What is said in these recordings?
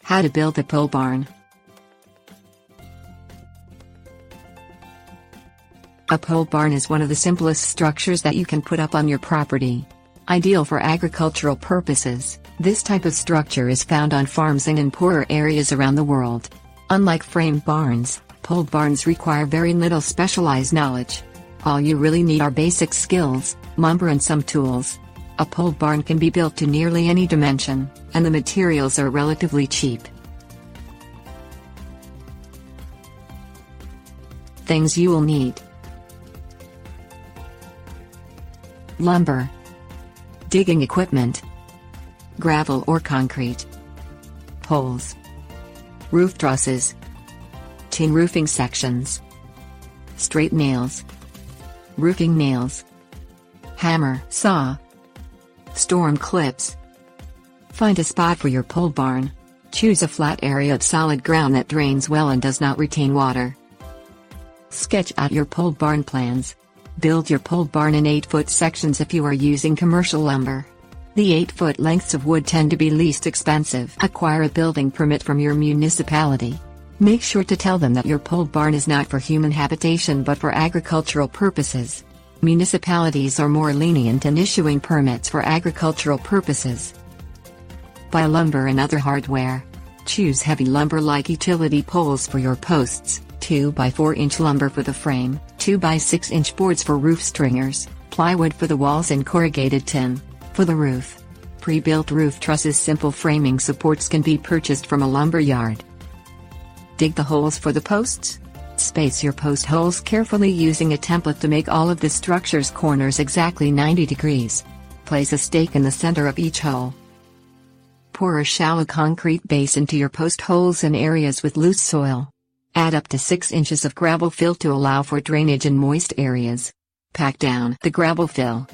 How to build a pole barn. A pole barn is one of the simplest structures that you can put up on your property. Ideal for agricultural purposes, this type of structure is found on farms and in poorer areas around the world. Unlike frame barns, pole barns require very little specialized knowledge. All you really need are basic skills, lumber and some tools. A pole barn can be built to nearly any dimension, and the materials are relatively cheap. Things you will need: lumber, digging equipment, gravel or concrete, poles, roof trusses, tin roofing sections, straight nails, roofing nails, hammer, saw, storm clips. Find a spot for your pole barn. Choose a flat area of solid ground that drains well and does not retain water. Sketch out your pole barn plans. Build your pole barn in 8-foot sections if you are using commercial lumber. The 8-foot lengths of wood tend to be least expensive. Acquire a building permit from your municipality. Make sure to tell them that your pole barn is not for human habitation but for agricultural purposes. Municipalities are more lenient in issuing permits for agricultural purposes. Buy lumber and other hardware. Choose heavy lumber like utility poles for your posts, 2x4-inch lumber for the frame, 2x6-inch boards for roof stringers, plywood for the walls and corrugated tin for the roof. Pre-built roof trusses. Simple framing supports can be purchased from a lumber yard. Dig the holes for the posts. Space your post holes carefully using a template to make all of the structure's corners exactly 90 degrees. Place a stake in the center of each hole. Pour a shallow concrete base into your post holes in areas with loose soil. Add up to 6 inches of gravel fill to allow for drainage in moist areas. Pack down the gravel fill.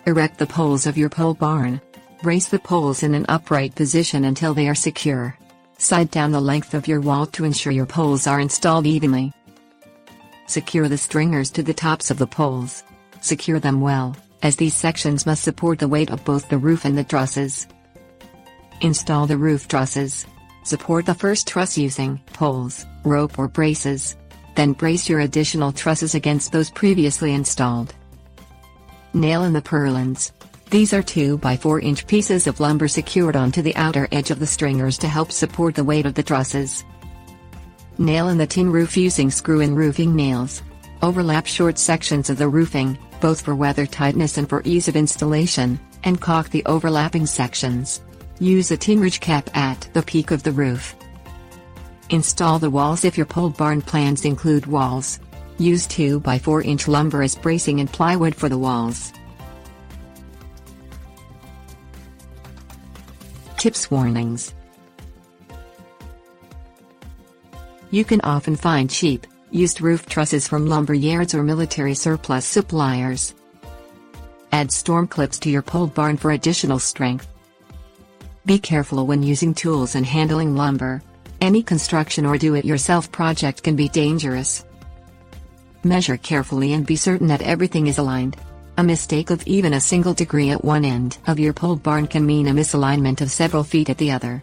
Erect the poles of your pole barn. Brace the poles in an upright position until they are secure. Side down the length of your wall to ensure your poles are installed evenly. Secure the stringers to the tops of the poles. Secure them well, as these sections must support the weight of both the roof and the trusses. Install the roof trusses. Support the first truss using poles, rope or braces. Then brace your additional trusses against those previously installed. Nail in the purlins. These are 2x4-inch pieces of lumber secured onto the outer edge of the stringers to help support the weight of the trusses. Nail in the tin roof using screw-in roofing nails. Overlap short sections of the roofing, both for weather tightness and for ease of installation, and caulk the overlapping sections. Use a tin ridge cap at the peak of the roof. Install the walls if your pole barn plans include walls. Use 2x4-inch lumber as bracing and plywood for the walls. Tips. Warnings. You can often find cheap, used roof trusses from lumber yards or military surplus suppliers. Add storm clips to your pole barn for additional strength. Be careful when using tools and handling lumber. Any construction or do-it-yourself project can be dangerous. Measure carefully and be certain that everything is aligned. A mistake of even a single degree at one end of your pole barn can mean a misalignment of several feet at the other.